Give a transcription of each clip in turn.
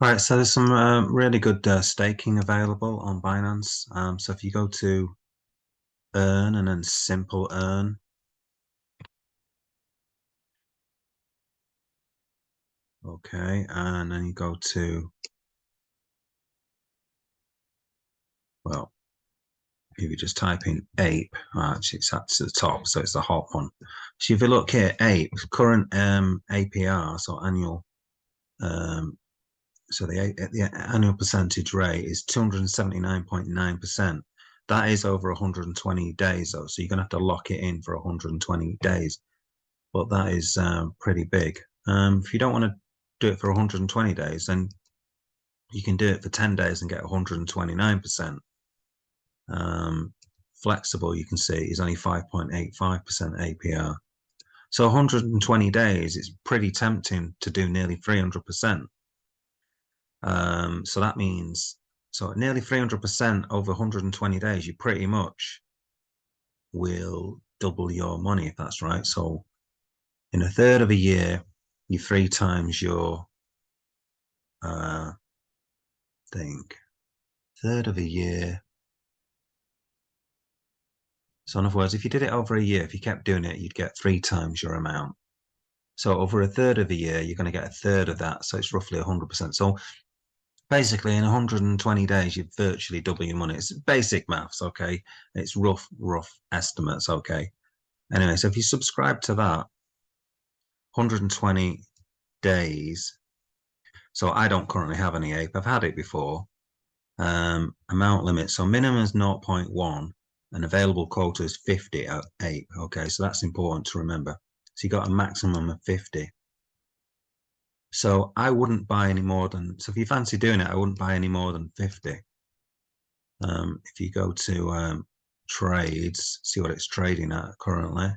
Right, so there's some really good staking available on Binance. So if you go to earn and then simple earn, okay, and then you go to, well, if you just type in APE, actually it's at the top, so it's the hot one. So if you look here, APE, current APR, so annual, so the annual percentage rate is 279.9%. That is over 120 days though, so you're gonna have to lock it in for 120 days. But that is pretty big. If you don't want to do it for 120 days, then you can do it for 10 days and get 129%. Flexible, you can see, is only 5.85% APR. So 120 days, it's pretty tempting to do nearly 300%. So that means, so nearly 300% over 120 days, you pretty much will double your money if that's right. So in a third of a year, you 3 times your think third of a year. So in other words, if you did it over a year, if you kept doing it, you'd get 3 times your amount. So over a third of a year, you're going to get a third of that. So it's roughly 100%. So basically in 120 days, you'd virtually double your money. It's basic maths, okay? It's rough estimates, okay? Anyway, so if you subscribe to that, 120 days. So I don't currently have any APE. I've had it before. Amount limit. So minimum is 0.1 and available quota is 50 at APE. Okay, so that's important to remember. So you got a maximum of 50. So I wouldn't buy any more than, so if you fancy doing it, I wouldn't buy any more than 50. If you go to trades, see what it's trading at currently.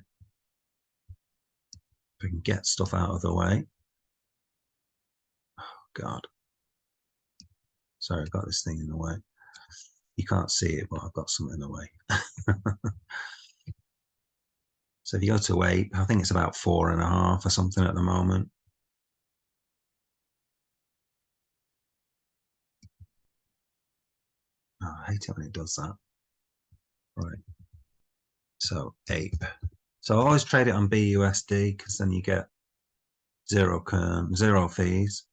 If we can get stuff out of the way. Oh, God. Sorry, I've got this thing in the way. You can't see it, but I've got something in the way. So if you go to APE, I think it's about 4.5 or something at the moment. Oh, I hate it when it does that. Right. So APE. So I always trade it on BUSD because then you get zero fees.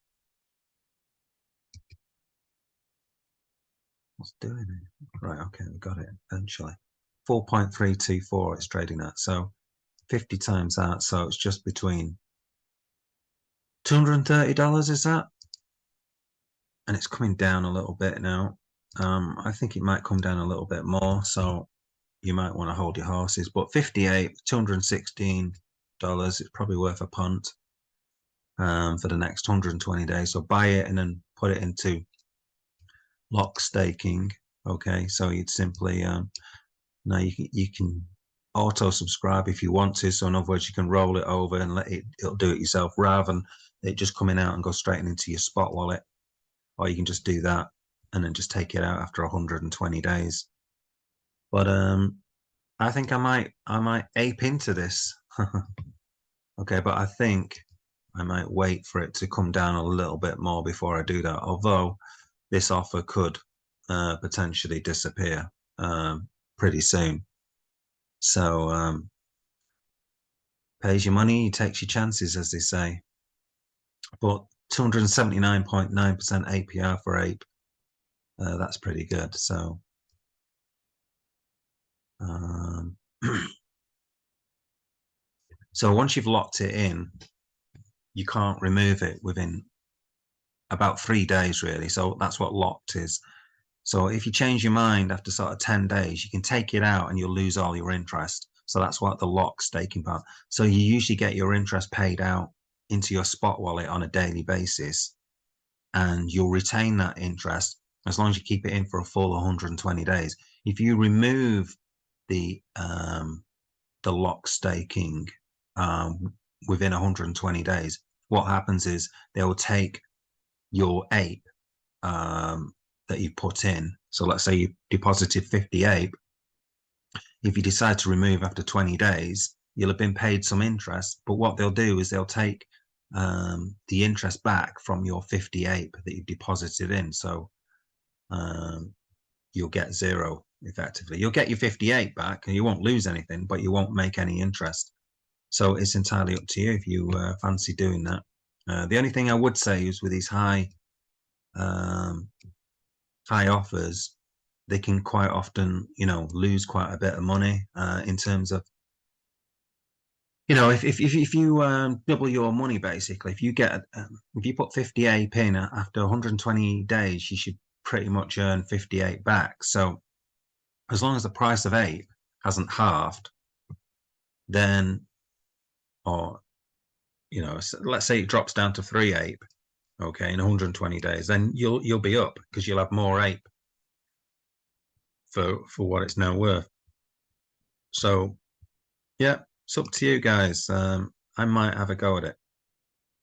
What's doing it? Right, okay, we got it eventually. 4.324 it's trading at. So 50 times that. So it's just between $230, is that? And it's coming down a little bit now. I think it might come down a little bit more. So you might want to hold your horses. But 58, $216, it's probably worth a punt for the next 120 days. So buy it and then put it into lock staking. Okay, so you'd simply now you can auto subscribe if you want to. So in other words, you can roll it over and it'll do it yourself rather than it just coming out and go straight into your spot wallet. Or you can just do that and then just take it out after 120 days. But I think I might ape into this. Okay, but I think I might wait for it to come down a little bit more before I do that. Although this offer could potentially disappear pretty soon. So pays your money, takes your chances, as they say. But 279.9% APR for APE, that's pretty good. So so once you've locked it in, you can't remove it within about 3 days, really. So that's what locked is. So if you change your mind after sort of 10 days, you can take it out and you'll lose all your interest. So that's what the lock staking part. So you usually get your interest paid out into your spot wallet on a daily basis, and you'll retain that interest as long as you keep it in for a full 120 days. If you remove the lock staking within 120 days, what happens is they'll take your APE that you put in. So let's say you deposited 50 APE. If you decide to remove after 20 days, you'll have been paid some interest. But what they'll do is they'll take the interest back from your 50 APE that you deposited in. So you'll get zero effectively. You'll get your 58 back and you won't lose anything, but you won't make any interest. So it's entirely up to you if you fancy doing that. The only thing I would say is with these high offers, they can quite often, lose quite a bit of money in terms of, if you double your money, basically, if you put 58 in after 120 days, you should pretty much earn 58 back. So as long as the price of APE hasn't halved, then, or, let's say it drops down to 3 APE, okay, in 120 days, then you'll be up because you'll have more APE for what it's now worth. So yeah, it's up to you guys. I might have a go at it.